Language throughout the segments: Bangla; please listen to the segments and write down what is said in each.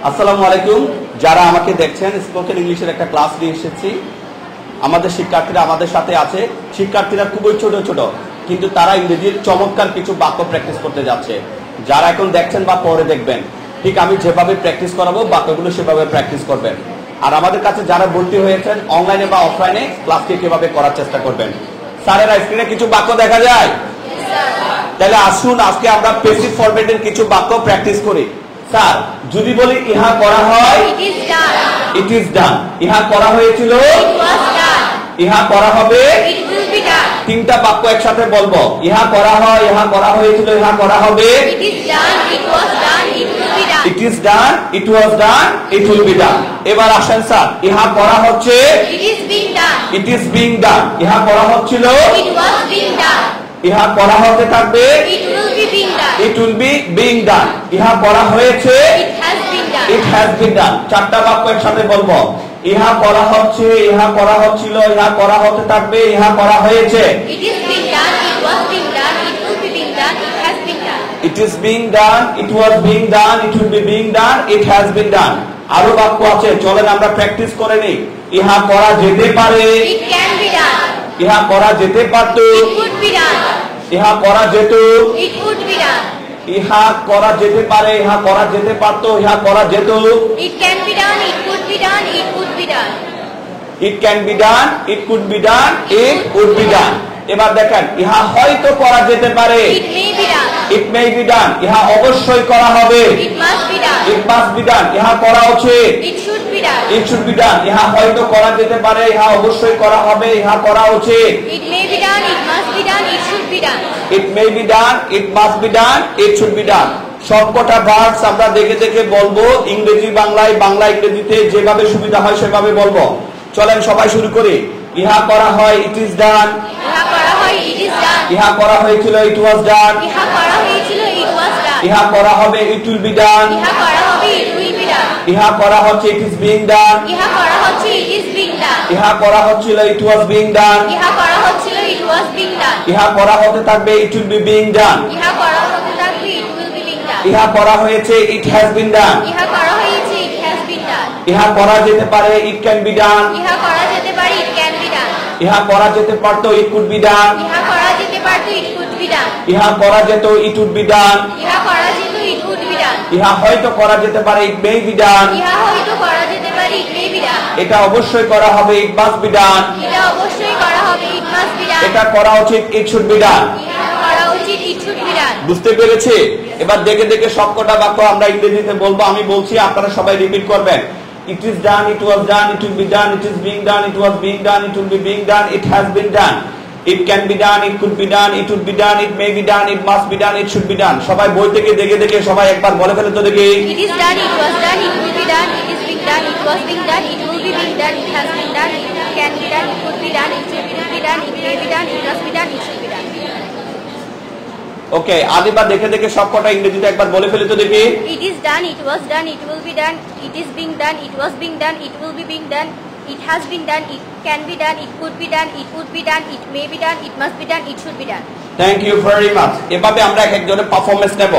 আসসালামু আলাইকুম। যারা আমাকে দেখছেন, স্পোকেন ইংলিশের একটা ক্লাস নিয়ে এসেছি। আমাদের শিক্ষার্থীরা আমাদের সাথে আছে। শিক্ষার্থীরা খুবই ছোট ছোট, কিন্তু তারা ইংরেজির চমৎকার কিছু বাক্য প্র্যাকটিস করতে যাচ্ছে। যারা এখন দেখছেন বা পরে দেখবেন, ঠিক আমি যেভাবে প্র্যাকটিস করাবো বাক্যগুলো সেভাবে প্র্যাকটিস করবেন। আর আমাদের কাছে যারা ভর্তি হয়েছেন অনলাইনে বা অফলাইনে, ক্লাসটি কিভাবে করার চেষ্টা করবেন। স্যারের স্ক্রিনে কিছু বাক্য দেখা যায়? তাহলে আসুন আজকে আমরা প্যাসিভ ফরম্যাটের কিছু বাক্য প্র্যাকটিস করি। স্যার, যদি বলি ইহা করা হয়, ইট ইজ ডান। ইহা করা হয়েছিল, ইহা করা হবে, তিনটা বাক্য একসাথে বলবো। ইহা করা হয়, ইহা করা হয়েছিল, ইহা করা হবে। It is done, it was done, it will be done. এবার আসেন স্যার, ইহা করা হচ্ছে, ইট ইজ বিং ডান। ইহা করা হচ্ছিল, ইহা করা হতে থাকবে, it will be being done. ইহা করা হয়েছে, ইট হ্যাজ বিন ডান। চারটা বাক্য একসাথে বলবো। ইহা করা হচ্ছে, ইহা করা হচ্ছিল, ইহা করা হতে থাকবে, ইহা করা হয়েছে। It is being done, it was being done, it will be being done, it has been done. আরো বাক্য আছে, চলেন আমরা প্র্যাকটিস করে নেই। ইহা করা যেতে পারে, ইহা করা যেতে পারত, ইহা করা যেত, ইহা করা যেতে পারে, ইহা করা যেতে পারত, ইহা করা যেত। It can be done, it could be done, it could be done. It can be done, it could be done, it would be done. এবার দেখেন, ইহা হয়তো করা যেতে পারে, It may be done. it may be done. ইহা অবশ্যই করা হবে, It must be done. it must be done. ইহা করা উচিত, It should be done. it should be done. ইহা হয়তো করা যেতে পারে, ইহা অবশ্যই করা হবে, ইহা করা উচিত। It may be done, it must be done, it should be done. It may be done, it must be done, it should be done. সবকটা ভার্বস আমরা দেখে দেখে বলবো, ইংরেজি বাংলায়, বাংলা ইংরেজিতে যেভাবে সুবিধা হয় সেভাবে বলবো। চলেন সবাই শুরু করি। ইহা করা হয়, ইট ইজ ডান। ইহা করা হয়, it is done. ইহা করা হয়েছিল, ইট ওয়াজ ডান। ইহা করা হয়েছিল, it was done. ইহা করা হবে, ইট উইল বি ডান। ইহা করা হবে, it will be done. ইহা করা হচ্ছে, ইট ইজ বিং ডান। ইহা করা হচ্ছে, it is being done. ইহা করা হচ্ছিল, ইট ওয়াজ বিং ডান। ইহা করা হচ্ছিল, it was being done. ইহা করা হতে থাকবে, it will be being done. ইহা করা হতে থাকবে, it will be being done. ইহা করা হয়েছে, ইট হ্যাজ বিন ডান। ইহা করা হয়েছে, it has been done. ইহা করা যেতে পারে, ইট ক্যান বি ডান। ইহা করা যেতে পারে, it can be done. ইহা করা যেতে পারত, ইট কুড বি ডান। ইহা করা যেতে পারত, it could be done. ইহা করা যেত, ইট উড বি ডান। ইহা করা যেত, it would be done. ইহা হয়তো করা যেতে পারে, ইট মে বি ডান। ইহা হয়তো করা যেতে পারে, it may be done. এটা অবশ্যই করা হবে, ইট মাস্ট বি ডান। এটা অবশ্যই করা হবে, it must be done. এটা করা উচিত, ইট শুড বি ডান। এটা করা উচিত, it should be done. বুঝতে পেরেছি? এবার দেখে দেখে সবকটা বাক্য আমরা ইংরেজিতে বলবো। আমি বলছি, আপনারা সবাই রিপিট করবেন। It is done, it was done, it will be done, it is being done, it was being done, it will be being done, it has been done. It can be done, it could be done, it would be done, it may be done, it must be done, it should be done. সবাই বই থেকে দেখে দেখে সবাই একবার বলে ফেলে তো দেখি। It is done, it was done, it will be done, it is being done, it was being done, it will be being done, it has been done, it can be done, it could be done, it should be done, it may be done, it must be done, it should be done. ওকে, আদিবার দেখে দেখে সবকটা ইংরেজিতে একবার বলে ফেলে তো দেখি। It is done, it was done, it will be done, it is being done, it was being done, it will be being done, it has been done, it can be done, it could be done, it would be done, it may be done, it must be done, it should be done. Thank you very much. এভাবে আমরা এক একজনের পারফরম্যান্স নেব।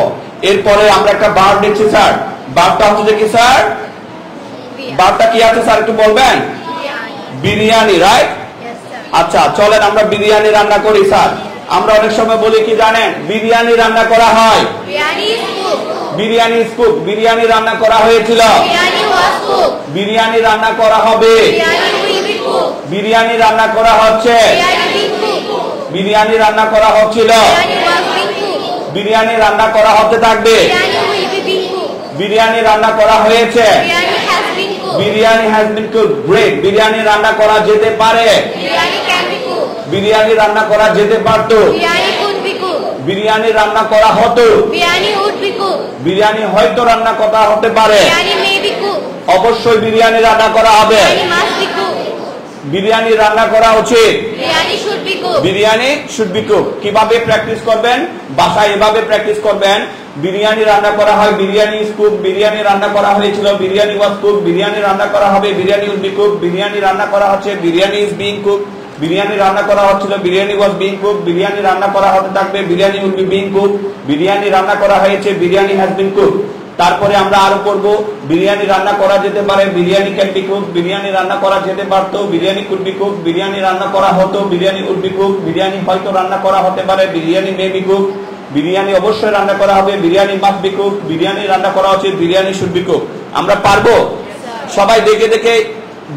এরপরে আমরা একটা ভার্ব দিচ্ছি স্যার। ভার্বটা হচ্ছে যে কি স্যার? ভার্বটা কি আছে স্যার একটু বলবেন? বিরিয়ানি, রাইট? Yes sir. আচ্ছা, চলেন আমরা বিরিয়ানি রান্না করি স্যার। আমরা অনেক সময় বলি কি জানেন, বিরিয়ানি রান্না করা হয়। Biryani is cooked. Biryani is cook. Biryani রান্না করা হয়েছিল। Biryani was cooked. বিরিয়ানি রান্না করা হবে। Biryani will be cooked. Biryani রান্না করা হচ্ছে। Biryani being cooked. বিরিয়ানি রান্না করা হচ্ছিল। Biryani was being cooked. Biryani রান্না করা হতে থাকবে। Biryani will be being cooked. Biryani রান্না করা হয়েছে। Biryani has been cooked. Biryani has been cooked. Great. Biryani রান্না করা যেতে পারে। Biryani can be cooked. Biryani রান্না করা যেতে পারত। Biryani could be cooked. Biryani রান্না করা হতো। Biryani would be cooked. Biryani হয়তো রান্না করা হতে পারে। Biryani may be cooked. অবশ্যই বিরিয়ানি রান্না করা হবে। Biryani must be cooked. Biryani রান্না করা উচিত। Biryani should be cooked. Biryani should be cook. কিভাবে প্র্যাকটিস করবেন? বাসায় এভাবে প্র্যাকটিস করবেন। বিরিয়ানি রান্না করা হয়, বিরিয়ানি ইজ কুক। বিরিয়ানি রান্না করা হয়েছিল, বিরিয়ানি ওয়াজ কুক। বিরিয়ানি রান্না করা হবে, biryani will be cook. Biryani রান্না করা হচ্ছে, biryani is being cook. Biryani রান্না করা হচ্ছিল, biryani was being cook. Biryani রান্না করা হতে থাকবে, biryani will be being cook. Biryani রান্না করা হয়েছে, বিরিয়ানি হ্যাজ বিন কুক। তারপরে আমরা আরো পড়ব বিরিয়ানি রান্না করা যেতে পারে, biryani can be cook, biryani রান্না করা যেতে পারতো, biryani could be cook, biryani রান্না করা হতো, biryani would be cook, biryani হয়তো রান্না করা হতে পারে, biryani may be cook, biryani অবশ্যই রান্না করা হবে, biryani must be cook, biryani রান্না করা উচিত, বিরিয়ানি শুড বি কুক। আমরা পারবো? সবাই দেখে দেখে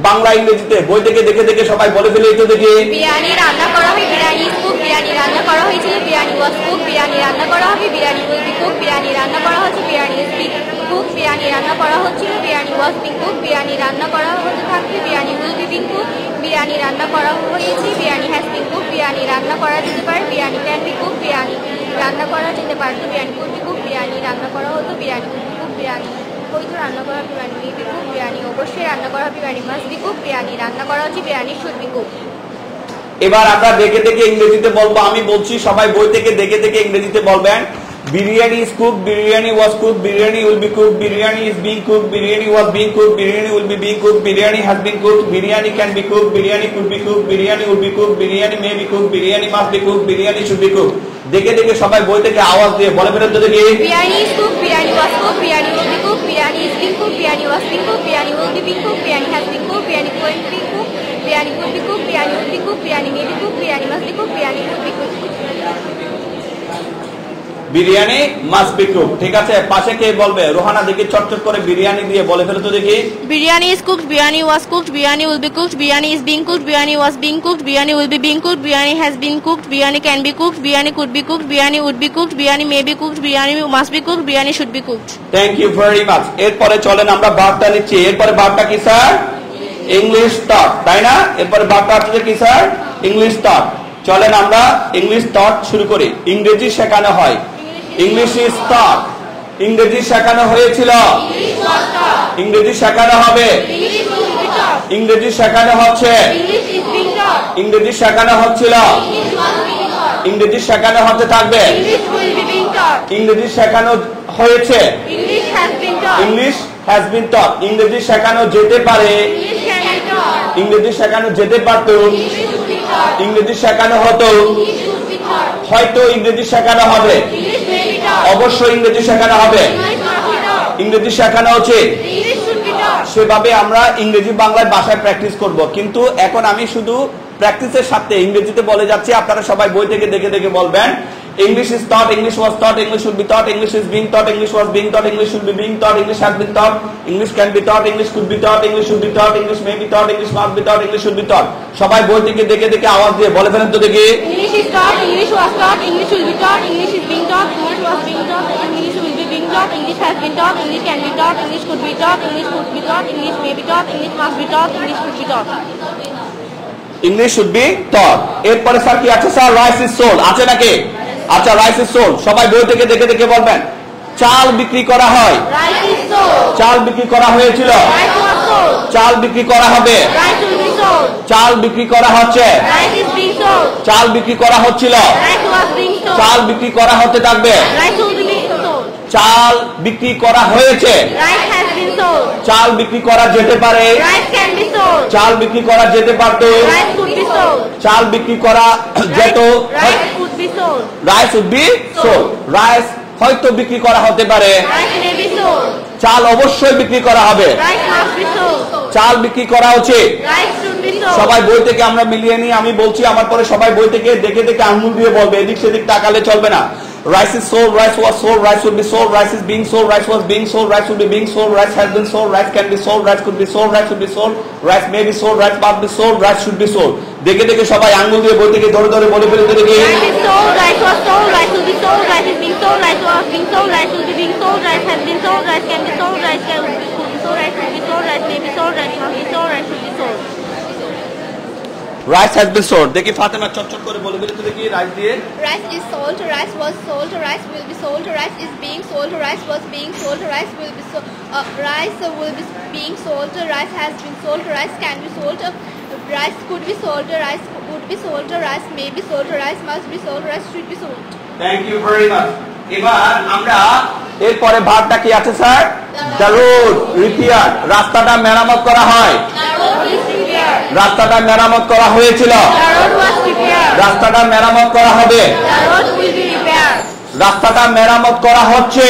বাংলা ইংরেজিতে বই থেকে দেখে দেখে সবাই বলে ফেলে একটু দেখি। বিরিয়ানি রান্না করা হয়, বিরিয়ানি ইজ কুক, বিরিয়ানি রান্না করা হয়েছিল, বিরিয়ানি ওয়াজ কুক, বিরিয়ানি রান্না করা হবে, biryani will be cook, biryani রান্না করা হচ্ছে, biryani is be cook, biryani রান্না করা হচ্ছিল, biryani was being cook, biryani রান্না করা হতে থাকবে, biryani will be being cook, biryani রান্না করা হয়েছে, biryani has being cook, biryani রান্না করা যেতে পারে, biryani can be cook, biryani রান্না করা যেতে পারতো, biryani could be cook, biryani রান্না করা হতো, biryani will be cook, biryani হয়তো রান্না করা, biryani may be cook, biryani অবশ্যই রান্না করা, biryani must be cook, biryani রান্না করা হচ্ছে, বিরিয়ানি শুড বি কুক। এবার আমরা দেখে দেখে ইংরেজিতে বলবো, আমি বলছি সবাই বই থেকে দেখে দেখে ইংরেজিতে বলবেন। Biryani is cook, biryani was cook, biryani will be cook, biryani is being cook, biryani was being cook, biryani will be being cook, biryani has being cook, biryani can be cook, biryani could be cook, biryani would be cook, biryani may be cook, biryani must be cook, biryani should be cook. দেখে দেখে সবাই বই থেকে আওয়াজ দিয়ে বলে ফেলেন তো দেখি। Biryani is cook, biryani was cook, biryani will be cook, biryani is being cook, biryani was being cook, biryani will be being cook, biryani has being cook, biryani can be cook, biryani could be cook, biryani will be cook, biryani may be cook, biryani must be cook, biryani could be cook. Biryani must be cook. ঠিক আছে, পাশে কে বলবে? রোহানা দেখি চটচট করে বিরিয়ানি দিয়ে বলে ফেলে তো দেখি। Biryani is cooked, biryani was cooked, biryani will be cooked, biryani is being cooked, biryani was being cooked, biryani will be being cooked, biryani has been cooked, biryani can be cooked, biryani could be cooked, biryani would be cooked, biryani may be cooked, biryani must be cooked, biryani should be cooked. Thank you very much. এরপরে চলেন আমরা ভার্বটা নিচ্ছি। এরপরে ভার্বটা কি স্যার? ইংলিশ থট, তাই না? এরপরে ভার্বটা হচ্ছে কি স্যার? English thought. চলেন আমরা ইংলিশ থট শুরু করি। ইংরেজি শেখানো হয়, ইংলিশ ইজ থট। ইংরেজি শেখানো হয়েছিল, ইংরেজি শেখানো হবে, ইংরেজি শেখানো হচ্ছে, ইংরেজি শেখানো হচ্ছিল, ইংরেজি শেখানো হতে থাকবে, ইংরেজি শেখানো হয়েছে, ইংলিশ হ্যাজ বিন টট। ইংরেজি শেখানো যেতে পারে, ইংরেজি শেখানো যেতে পারত, ইংরেজি শেখানো হতো, হয়তো ইংরেজি শেখানো হবে, অবশ্যই ইংরেজি শেখানো হবে, ইংরেজি শেখানো উচিত। সেভাবে আমরা ইংরেজি বাংলায় বাসায় প্র্যাকটিস করব। কিন্তু এখন আমি শুধু প্র্যাকটিসের সাথে ইংরেজিতে বলে যাচ্ছি, আপনারা সবাই বই থেকে দেখে দেখে বলবেন। English is taught, English was taught, English should be taught, English is being taught, English was being taught, English should be being taught, English has been taught, English can be taught, English could be taught, English should be taught, English may be taught, English must be taught, English should be taught. সবাই বই থেকে দেখে দেখে আওয়াজ দিয়ে বলে ফেলেন তো দেখি। English is taught, English was taught, English will be taught, English is being taught, English was being taught, English will be being taught, English has been taught, English can be taught, English could be taught, English could be taught, English may be taught, English must be taught, English should be taught. English should B টট। এরপরে স্যার কি আছে স্যার? রাইস ইজ সোল্ড আছে নাকি? আচ্ছা, রাইস ইজ সোল্ড সবাই বই থেকে দেখে দেখে বলবেন। চাল বিক্রি করা হয়, চাল বিক্রি করা হয়েছিল, চাল বিক্রি করা হবে, চাল বিক্রি করা হচ্ছে, চাল বিক্রি করা হচ্ছিল, চাল বিক্রি করা হতে থাকবে, চাল বিক্রি করা হয়েছে, চাল বিক্রি করা যেতে পারে, চাল বিক্রি করা যেতে পারত, চাল বিক্রি করা যেত, rice would be sold. Rice হয়তো বিক্রি করা হতে পারে, চাল অবশ্যই বিক্রি করা হবে, চাল বিক্রি করা উচিত। সবাই বই থেকে আমরা মিলিয়ে নিই, আমি বলছি আমার পরে সবাই বই থেকে দেখে দেখে আঙুল দিয়ে বলবে, এদিক সেদিক তাকালে চলবে না। Rice is sold, rice was sold, rice would be sold, rice is being sold, rice was being sold, rice would be being sold, rice has been sold, rice can be sold, rice could be sold, rice should be sold, rice may be sold, rice must be sold, rice should be sold. দেখে দেখে সবাই আঙ্গুল দিয়ে বই থেকে ধরে ধরে বলে ফেলতে দেখি। Rice is sold, rice was sold, rice will be sold, rice is being sold, rice was being sold, rice will be being sold, rice has been sold, rice can be sold, rice could be sold, rice will be sold, rice may be sold, rice must be sold, rice should be sold. Rice has been sold. দেখি ফাতেমা চটচট করে বলে ফেলতে দেখি রাইস দিয়ে। Rice is sold, rice was sold, rice will be sold, rice is being sold, rice was being sold, rice will be sold, rice will be being sold, rice has been sold, rice can be sold, rice could be sold, rice would be sold, rice may be sold, rice must be sold, rice should be sold. Thank you very much. এবার আমরা এরপরে ভার্বটা কি আছে স্যার? The road repair, রাস্তাটা মেরামত করা হয়, রাস্তাটা মেরামত করা হয়েছিল, রাস্তাটা মেরামত করা হবে, রাস্তাটা মেরামত করা হচ্ছে,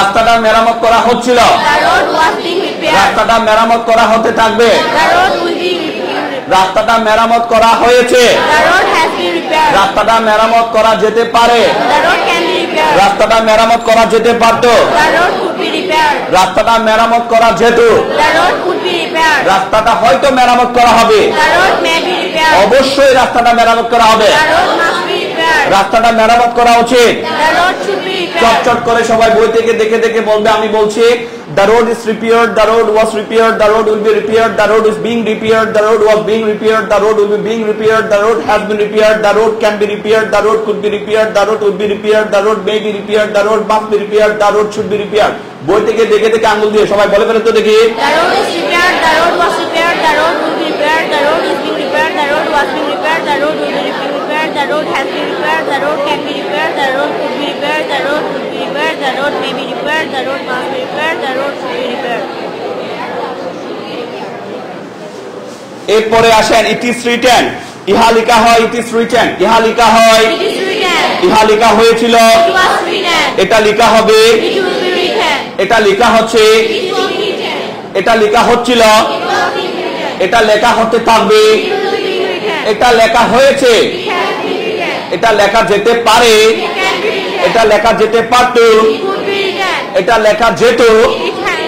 রাস্তাটা মেরামত করা হচ্ছিল, The road was being repaired. রাস্তাটা মেরামত করা হতে থাকবে, The road will be repaired. রাস্তাটা মেরামত করা হয়েছে, The road has been repaired. রাস্তাটা মেরামত করা যেতে পারে, The road can be repaired. রাস্তাটা মেরামত করা যেতে পারত, The road could be repaired. রাস্তাটা মেরামত করা যেত, The road could be repaired. রাস্তাটা হয়তো মেরামত করা হবে, The road may be repaired. অবশ্যই রাস্তাটা মেরামত করা হবে, The road must be repaired. রাস্তাটা মেরামত করা উচিত। The road should be repaired. চটচট করে সবাই বই থেকে দেখে দেখে বলবে, আমি বলছি the road is repaired, the road was repaired, the road will be repaired, the road is being repaired, the road was being repaired, the road will be being repaired, the road has been repaired, the road can be repaired, the road could be repaired, the road will be repaired, the road may be repaired, the road must be repaired, the road should be repaired। বই থেকে দেখে দেখে আঙ্গুল দিয়ে সবাই বলে ফেলে তো দেখি। The road is repaired, the road was repaired, the road will be repaired, the road is being repaired, the road was being repaired, the road will be repaired, the road has been repaired, the road can be repaired, the road could be repaired, the road could be repaired, the road may be repaired, the road must be repaired, the road should be repaired. এরপরে আসেন ইট ইজ রিটেন, ইহা লেখা হয় ইট ইজ রিটেন, ইহা লেখা হয়, It is written, ইহা লেখা হয়েছিল, it was written, এটা লেখা হবে, it will be written, এটা লেখা হচ্ছে, it was written, এটা লেখা হচ্ছিল, it was being written, এটা লেখা হতে থাকবে, it will be written, এটা লেখা হয়েছে, it has been written, এটা লেখা যেতে পারে, it can be written, এটা লেখা যেতে পারত, it could be written, এটা লেখা যেত, it can,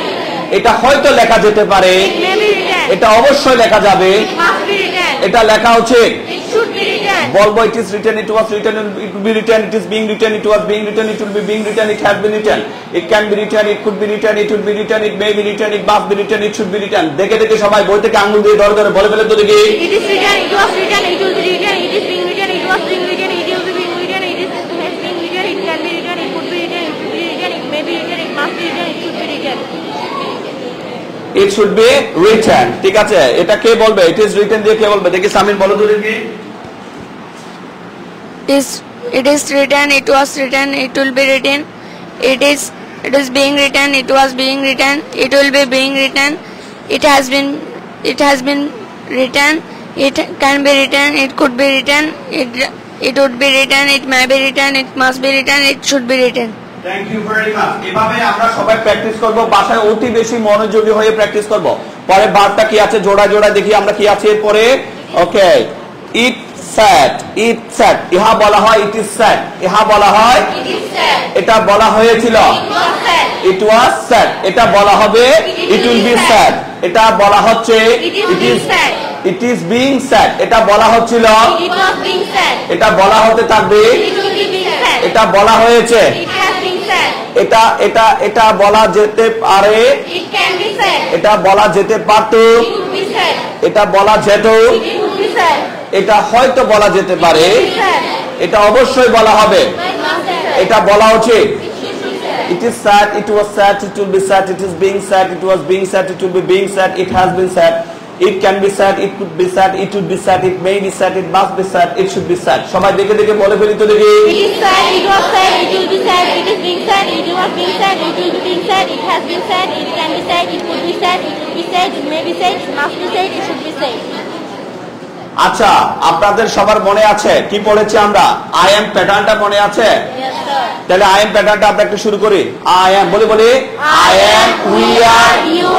এটা হয়তো লেখা যেতে পারে, it may be written, এটা অবশ্যই লেখা যাবে, it must be written, এটা লেখা উচিত। it should be written, বলবো it is written, it was written, it will be written, it is being written, it was being written, it will be being written, it has been written, it can be written, it could be written, it will be written, it may be written, it must be written, it should be written. দেখে দেখে সবাই বই থেকে আঙ্গুল দিয়ে ধরে ধরে বলে ফেলে তো দেখি। it is written, it was written, it will be written, it is being written, it was being written, it will be being written, it is has been written, it can be written, it could be written, it should be written, it may be written, it must be written, it should be written. It should be written, ঠিক আছে। এটা কে বলবে? ইট ইজ রিটেন দিয়ে কে বলবে? দেখি সামিন বলো তো দেখি। It is written, it was written, it will be written, it is being written, it was being written, it will be being written, it has been written, it can be written, it could be written, it would be written, it may be written, it must be written, it should be written. Thank you very much. এভাবে আমরা সবাই প্র্যাকটিস করব, বাসায় অতি বেশি মনোযোগী হয়ে প্র্যাকটিস করব। পরে ভার্বটা কি আছে জোড়া জোড়া দেখি আমরা কি আছে এরপরে। ওকে, ইট স্যাট, ইট স্যাট, ইহা বলা হয় ইট ইজ স্যাট, ইহা বলা হয় It is said, এটা বলা হয়েছিল, it was said, ইট ওয়াজ স্যাট, এটা বলা হবে ইট উইল বি স্যাট, এটা বলা হচ্ছে it is being said, it is being said, এটা বলা হচ্ছিল, it was being said, এটা বলা হতে থাকবে, it will be being said, এটা বলা হয়েছে, it has been said, এটা এটা এটা বলা যেতে পারে, it can be said, এটা বলা যেতে পারত, it could be said, এটা বলা যেত, it could be said, এটা হয়তো বলা যেতে পারে, it is said, এটা অবশ্যই বলা হবে, it must be said, এটা বলা উচিত। it should be said, It is sad, it was sad, it will be sad, it is being sad, it was being sad, it will be being sad, it has been sad, it can be sad, it could be sad, it would be sad, it may be sad, it must be sad, it should be sad। সবাই দেখে দেখে বলে ফেলি তো দেখি। it is said, it was said, it will be said, it is being said, it was being said, it will be being said, it has been said, it can be said, it could be said, it will be said, it may be said, it must be said, it should be said. আচ্ছা, আপনাদের সবার মনে আছে কি পড়েছি আমরা? আই এম প্যাটার্নটা মনে আছে? Yes, sir. তাহলে আই এম প্যাটার্নটা আমরা একটু শুরু করি। আই এম বলি বলি, I am, we are. you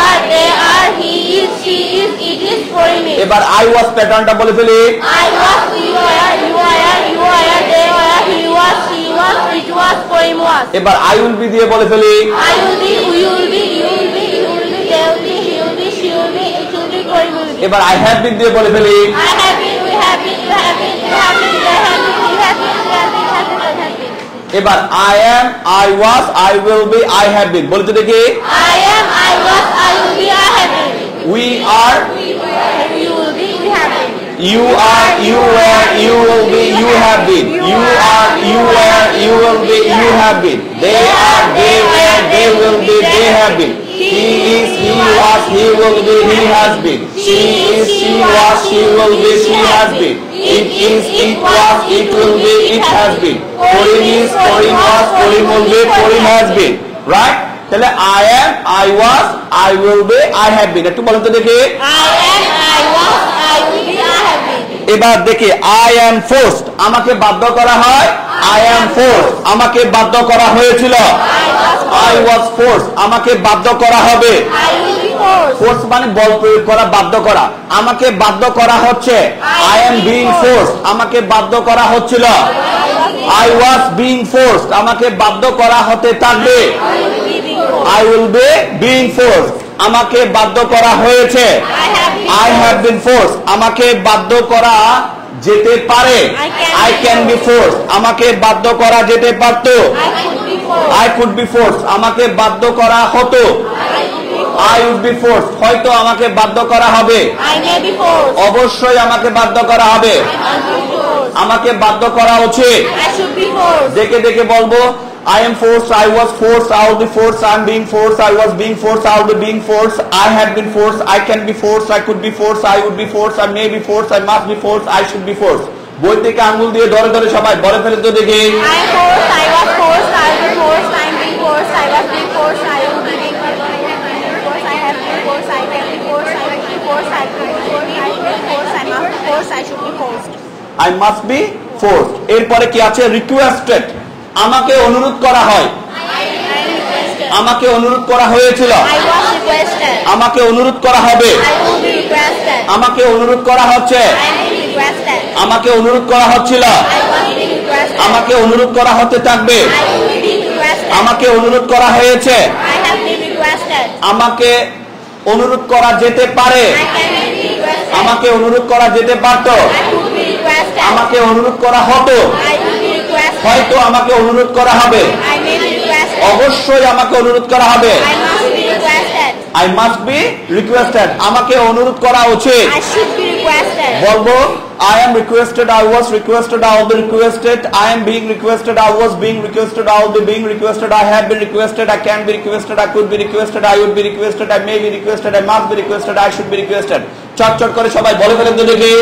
are, they are, he is, she is, it is, for me. এবার আই ওয়াজ প্যাটার্নটা বলে ফেলি। I was, you are, they are, he was, she was, it was, for him was. এবার আই উইল বি দিয়ে বলে ফেলি। I will be, you will be, you will be, he will be, they will be, he will be, she will be, it will be, for him will be. এবার আই হ্যাভ বিন দিয়ে বলে ফেলি। I have been, we have been, you have been, you have been, they have been, you have been, you have been, have been, they have been. এবার I am, I was, I will be, I have been বলতে দেখি। I am, I was, I will be, I have been. We are, You will be, we have been. you are, you were, you will be, you have been. You are, you were, you will be, you have been. They are, they were, they will be, they have been. He is, he was, he will be, he has been. She is, she was, she will be, she has been. It is, it was, it will be, it has been. For him is, for him was, for him will be, for him has been. Right? তাহলে I am, I was, I will be, I have been। একটু বলেন তো দেখি। I am, I was, I will be, I have been. এবার দেখি I am forced, আমাকে বাধ্য করা হয়। I am forced, আমাকে বাধ্য করা হয়েছিল। I I was forced আমাকে বাধ্য করা হবে I will be forced. Force মানে বল প্রয়োগ করা বাধ্য করা আমাকে বাধ্য করা হচ্ছে I am being forced আমাকে বাধ্য করা হচ্ছিল I was being forced আমাকে বাধ্য করা হতে থাকবে I will be being forced আমাকে বাধ্য করা হয়েছে I have been forced আমাকে বাধ্য করা যেতে পারে I can be forced আমাকে বাধ্য করা যেতে পারত I could be forced আমাকে বাধ্য করা হতো I would be forced হয়তো আমাকে বাধ্য করা হবে I may be forced. অবশ্যই আমাকে বাধ্য করা হবে আমাকে বাধ্য করা উচিত I should be forced. দেখে দেখে বলবো I am forced I was forced I will be forced I am being forced I was being forced I will be being forced I have been forced I can be forced I could be forced I would be forced I may be forced I must be forced I should be forced বই থেকে আঙ্গুল দিয়ে ধরে ধরে সবাই বলে ফেলে তো দেখি I am forced. I was forced. I will be forced. I am being forced. I was being forced. I will be being forced. I have been forced. I can be forced. I will be forced. I could be forced. I will be forced. I must be forced. I should be forced. I must be forced এরপরে কি আছে রিকোয়েস্টেড আমাকে অনুরোধ করা হয় আমাকে অনুরোধ করা হয়েছিল I was requested. আমাকে অনুরোধ করা হবে I will be requested. আমাকে অনুরোধ করা হচ্ছে I am being requested. আমাকে অনুরোধ করা হচ্ছিল I was being requested. আমাকে অনুরোধ করা হতে থাকবে I will be being requested. আমাকে অনুরোধ করা হয়েছে I have been requested. আমাকে অনুরোধ করা যেতে পারে I can be requested. আমাকে অনুরোধ করা যেতে পারত I could be requested. আমাকে অনুরোধ করা হতো I will be requested. হয়তো আমাকে অনুরোধ করা হবে I may be requested. অবশ্যই আমাকে অনুরোধ করা হবে I must be requested. I must be requested আমাকে অনুরোধ করা উচিত I should be requested. বলবো I am requested I was requested I will be requested I am being requested I was being requested I will be being requested I have been requested I can be requested I could be requested I would be requested I may be requested I must be requested I should be requested চট চট করে সবাই বলে ফেলেন তো দেখি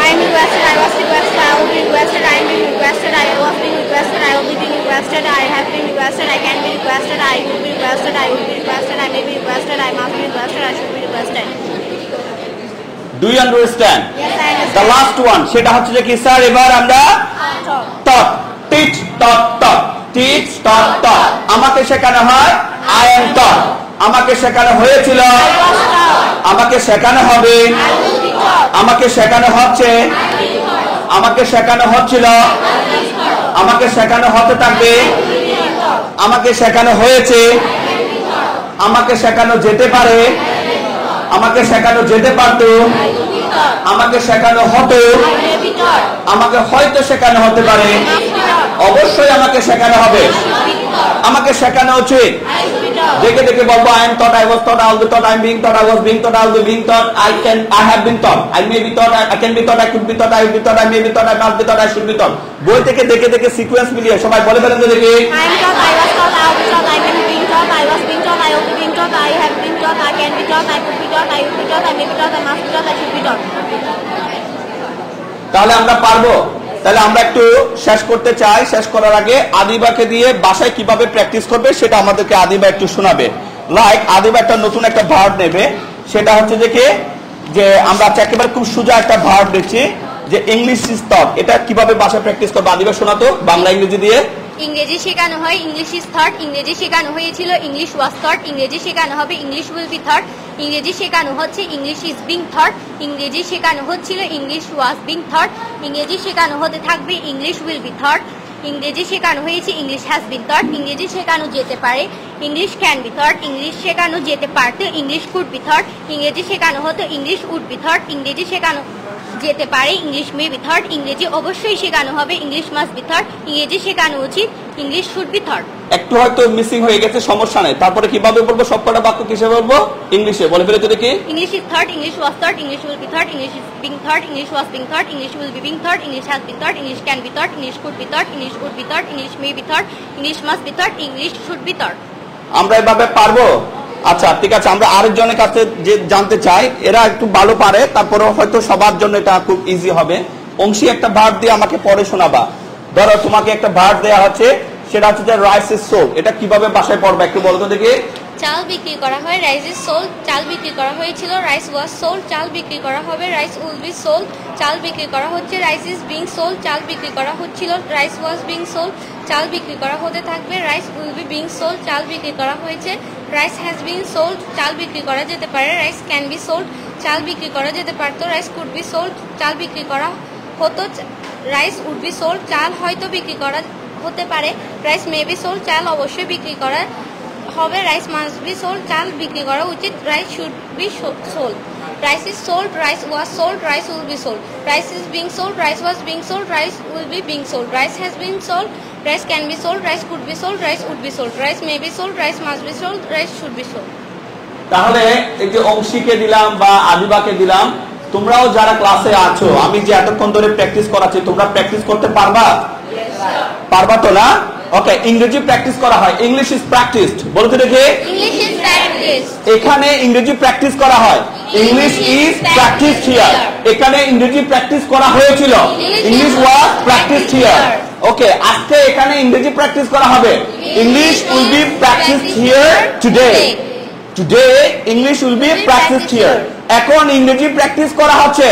I am requested. I was requested. I will be requested. I am being requested. I was being requested. I will be being requested. I have been requested. I can be requested. I will be requested. I will be requested. I may be requested. I must be requested. I should be requested. Do you understand Yes, I the understand. last one সেটা হচ্ছে যে কি স্যার এবার আমরা taught teach taught teach taught আমাকে শেখানো হয় I am taught আমাকে শেখানো হয়েছিল আমাকে শেখানো হবে আমাকে শেখানো হচ্ছে আমাকে শেখানো হচ্ছিল আমাকে শেখানো হতে থাকবে আমাকে শেখানো হয়েছে আমাকে শেখানো যেতে পারে আমাকে শেখানো যেতে পারতো আমাকে শেখানো হতো আমাকে হয়তো শেখানো হতে পারে অবশ্যই আমাকে শেখানো হবে আমাকে শেখানো উচিত দেখে দেখে বলবো I am taught I was taught I will be taught I am being taught I was being taught I will be being taught I have been taught I may be taught I can be taught I could be taught I will be taught I may be taught I must be taught I should be taught বই থেকে দেখে দেখে সিকোয়েন্স মিলিয়ে সবাই বলে ফেলেন তো দেখি I am taught. I was taught. I will be taught. I can be being taught. I was being taught. I will be being taught. I have been taught. I can be taught. I could be taught. I will be taught. I may be taught. I must be taught. I should be taught. তাহলে আমরা পারবো তাহলে আমরা একটু শেষ করতে চাই শেষ করার আগে আদিবাকে দিয়ে বাসায় কিভাবে প্র্যাকটিস করবে সেটা আমাদেরকে আদিবা একটু শোনাবে লাইক আদিবা একটা নতুন একটা ভার্ব নেবে সেটা হচ্ছে যে কি যে আমরা একেবারে খুব সোজা একটা ভার্ব দিচ্ছি যে ইংলিশ ইজ থট এটা কিভাবে বাসায় প্র্যাকটিস করবে আদিবা শোনাতো বাংলা ইংরেজি দিয়ে ইংরেজি শেখানো হয় ইংলিশ ইজ থট ইংরেজি শেখানো হয়েছিল ইংলিশ ওয়াজ থট ইংরেজি শেখানো হবে ইংলিশ উইল বি থট ইংরেজি শেখানো হচ্ছে ইংলিশ ইজ বিং থট ইংরেজি শেখানো হচ্ছিল ইংলিশ ওয়াজ বিং থট ইংরেজি শেখানো হতে থাকবে ইংলিশ উইল বি থট ইংরেজি শেখানো হয়েছে ইংলিশ হ্যাজ বিন থট ইংরেজি শেখানো যেতে পারে English can be thought English শেখানো যেতে পারত ইংলিশ কুড বি থট ইংরেজি শেখানো হতো ইংলিশ উড বি থট ইংরেজি শেখানো যেতে পারে ইংলিশ মে বি থট ইংরেজি অবশ্যই শেখানো হবে ইংলিশ মাস্ট বি থট ইংরেজি শেখানো উচিত ইংলিশ শুড বি থট একটু হয়তো মিসিং হয়ে গেছে সমস্যা নাই তারপরে কিভাবে বলবো সবকটা বাক্য কিসে বলবো ইংলিশে বলে ফেলে তো দেখি English is thought English was thought English will be thought English is being thought English was being thought English will be being thought English has been thought English can be thought English could be thought English would be thought English may be thought English must be thought English should be thought আমরা এভাবে পারবো আচ্ছা ঠিক আছে আমরা আরেকজনের কাছে যে জানতে চাই এরা একটু ভালো পারে তারপরে হয়তো সবার জন্য এটা খুব ইজি হবে অংশী একটা ভার্ব দিয়ে আমাকে পড়ে শোনাবা ধরো তোমাকে একটা ভার্ব দেওয়া হচ্ছে সেটা হচ্ছে যে রাইস ইজ সোল্ড এটা কিভাবে বাসায় পড়বা একটু বলো তো দেখি চাল বিক্রি করা হয়, রাইস ইজ সোল্ড, চাল বিক্রি করা হয়েছিল, রাইস ওয়াজ সোল্ড, চাল বিক্রি করা হবে, রাইস উইল বি সোল্ড, চাল বিক্রি করা হচ্ছে, রাইস ইজ বিং সোল্ড, চাল বিক্রি করা হচ্ছিল, রাইস ওয়াজ বিং সোল্ড, চাল বিক্রি করা হতে থাকবে, rice will be being sold, চাল বিক্রি করা হয়েছে, রাইস হ্যাজ বিন সোল্ড, চাল বিক্রি করা যেতে পারে, রাইস ক্যান বি সোল্ড, চাল বিক্রি করা যেতে পারতো, রাইস কুড বি সোল্ড, চাল বিক্রি করা হতো, রাইস উড বি সোল্ড, চাল হয়তো বিক্রি করা হতে পারে, রাইস মে বি সোল্ড, চাল অবশ্যই বিক্রি করা হবে, রাইস মাস্ট বি সোল্ড, চাল বিক্রি করা উচিত, rice should be sold, rice is sold, rice was sold, rice will be sold, rice is being sold, rice was being sold, rice will be being sold, rice has been sold, rice can be sold, rice could be sold, rice would be sold, rice may be sold, rice must be sold, rice should be sold. তাহলে এই যে অংশীকে দিলাম বা আদিবাকে দিলাম, তোমরাও যারা ক্লাসে আছো, আমি যে এতক্ষণ ধরে প্র্যাকটিস করাচ্ছি, তোমরা প্র্যাকটিস করতে পারবা? পারবা তো না? ওকে, ইংরেজি প্র্যাকটিস করা হয়, ইংলিশ ইজ প্র্যাকটিসড, বলতে দেখে ইংলিশ ইজ প্র্যাকটিসড, এখানে ইংরেজি প্র্যাকটিস করা হয়, ইংলিশ ইজ প্র্যাকটিসড হিয়ার, এখানে ইংরেজি প্র্যাকটিস করা হয়েছিল, English was practised here. Okay, আজকে এখানে ইংরেজি প্র্যাকটিস করা হবে, English will be practised here today, today English will be practised here. এখন ইংরেজি প্র্যাকটিস করা হচ্ছে,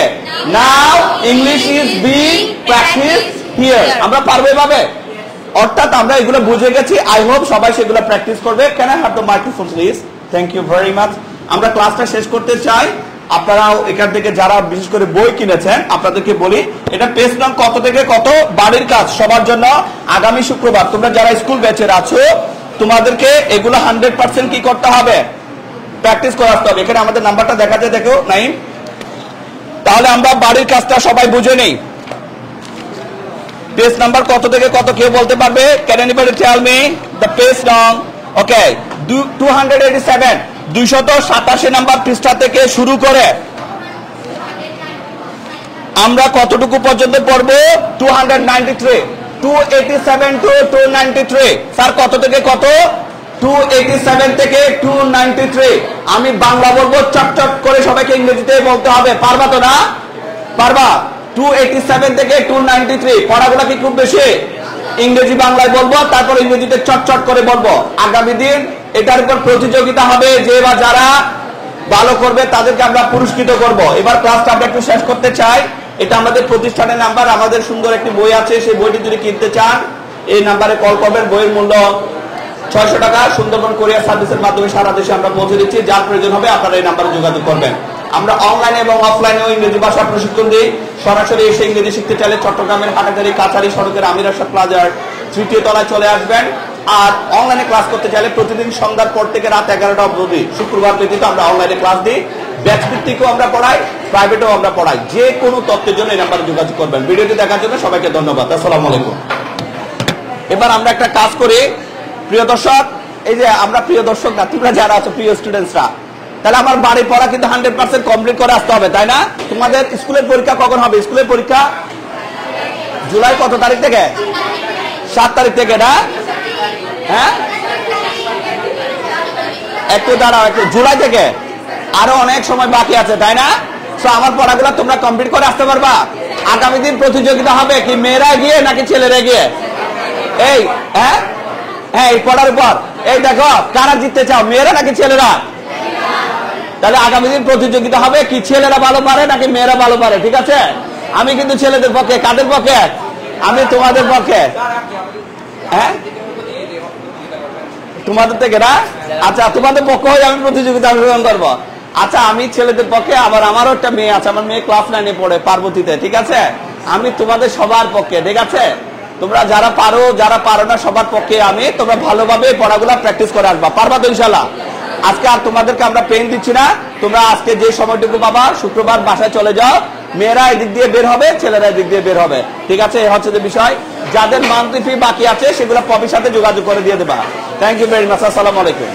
now English is being practised here. আমরা পারবো এভাবে? অর্থাৎ আমরা এগুলো বুঝে গেছি। আই হোপ সবাই সেগুলো প্র্যাকটিস করবে। Can I have the microphone please? Thank you very much. আমরা ক্লাসটা শেষ করতে চাই। আপনারাও এখান থেকে যারা বিশেষ করে বই কিনেছেন আপনাদেরকে বলি, এটা পেজ নং কত থেকে কত বাড়ির কাজ সবার জন্য আগামী শুক্রবার। তোমরা যারা স্কুল ব্যাচের আছো তোমাদেরকে এগুলো 100% কি করতে হবে? প্র্যাকটিস করাতে হবে। এখানে আমাদের নাম্বারটা দেখা যায়, দেখো 9। তাহলে আমরা বাড়ির কাজটা সবাই বুঝে নেই। পেজ নাম্বার কত থেকে কত কেউ বলতে পারবে? Can anybody tell me the page নং? ওকে, 287 287 নাম্বার পৃষ্ঠা থেকে শুরু করে আমরা কতটুকু পর্যন্ত পড়ব? 293 287 to 293। স্যার কত থেকে কত? 287 থেকে 293। আমি বাংলা বলবো, চটচট করে সবাইকে ইংরেজিতে বলতে হবে। পারবা তো না? পারবা? 287 থেকে 293। পড়াগুলো কি খুব বেশি? ইংরেজি বাংলায় বলবো, তারপর ইংরেজিতে চটচট করে বলবো। আগামী দিন এটার উপর প্রতিযোগিতা হবে, যে বা যারা ভালো করবে তাদেরকে আমরা পুরস্কৃত করব। এবার ক্লাসটা আমরা একটু শেষ করতে চাই। এটা আমাদের প্রতিষ্ঠানের নাম্বার। আমাদের সুন্দর একটি বই আছে, সেই বইটি যদি কিনতে চান এই নাম্বারে কল করবেন। বইয়ের মূল্য 600 টাকা। সুন্দরবন কোরিয়ার সার্ভিসের মাধ্যমে সারা দেশে আমরা পৌঁছে দিচ্ছি। যার প্রয়োজন হবে আপনারা এই নাম্বারে যোগাযোগ করবেন। আমরা অনলাইনে এবং অফলাইনেও ইংরেজি ভাষা প্রশিক্ষণ দিই। সরাসরি এসে ইংরেজি শিখতে চাইলে চট্টগ্রামের হাটাজারি কাছারি সড়কের আমির আশরাফ প্লাজার 3য় তলায় চলে আসবেন। আর অনলাইনে ক্লাস করতে চাইলে প্রতিদিন সন্ধ্যার পর থেকে রাত 11টা অবধি শুক্রবার ব্যতীত আমরা অনলাইনে ক্লাস দিই। ব্যাচ ভিত্তিকও আমরা পড়াই, প্রাইভেটেও আমরা পড়াই। যে কোনো তথ্যের জন্য এই নাম্বারে যোগাযোগ করবেন। ভিডিওটি দেখার জন্য সবাইকে ধন্যবাদ। আসসালামু আলাইকুম। এবার আমরা একটা কাজ করি, প্রিয় দর্শক, এই যে আমরা প্রিয় দর্শক না, তোমরা যারা আছো প্রিয় স্টুডেন্টসরা, তাহলে আমার বাড়ির পড়া কিন্তু 100% কমপ্লিট করে আসতে হবে, তাই না? তোমাদের স্কুলের পরীক্ষা কখন হবে? স্কুলের পরীক্ষা জুলাই কত তারিখ থেকে? 7 তারিখ থেকে না? হ্যাঁ, একটু দাঁড়াও, একটু জুলাই থেকে আরো অনেক সময় বাকি আছে, তাই না? তো আমার পড়াগুলো তোমরা কমপ্লিট করে আসতে পারবা? আগামী দিন প্রতিযোগিতা হবে কি মেয়েরা গিয়ে নাকি ছেলেরা গিয়ে? এই হ্যাঁ হ্যাঁ, এই পড়ার উপর এই দেখো কারা জিততে চাও, মেয়েরা নাকি ছেলেরা? তাহলে আগামী দিন প্রতিযোগিতা হবে কি ছেলেরা ভালো পারে নাকি মেয়েরা ভালো পারে, ঠিক আছে? আমি কিন্তু ছেলেদের পক্ষে। কাদের পক্ষে? আমি তোমাদের পক্ষে। হ্যাঁ, তোমাদের থেকে না? আচ্ছা, তোমাদের পক্ষ হয়ে আমি প্রতিযোগিতা অংশগ্রহণ করবো। আচ্ছা, আমি ছেলেদের পক্ষে, আবার আমারও একটা মেয়ে আছে, আমার মেয়ে ক্লাস 9-এ পড়ে পার্বতীতে, ঠিক আছে? আমি তোমাদের সবার পক্ষে, ঠিক আছে? তোমরা যারা পারো যারা পারো না সবার পক্ষে আমি। তোমরা ভালোভাবে পড়াগুলা প্র্যাকটিস করে আসবা। পারবা তো ইনশাল্লাহ? আজকে আর তোমাদেরকে আমরা পেন দিচ্ছি না। তোমরা আজকে যে সময়টুকু পাবা শুক্রবার বাসায় চলে যাও। মেয়েরা এদিক দিয়ে বের হবে, ছেলেরা এদিক দিয়ে বের হবে, ঠিক আছে? এই হচ্ছে যে বিষয়। যাদের মান্থলি ফি বাকি আছে সেগুলো পপির সাথে যোগাযোগ করে দিয়ে দেবা। Thank you very much. আসসালামু আলাইকুম।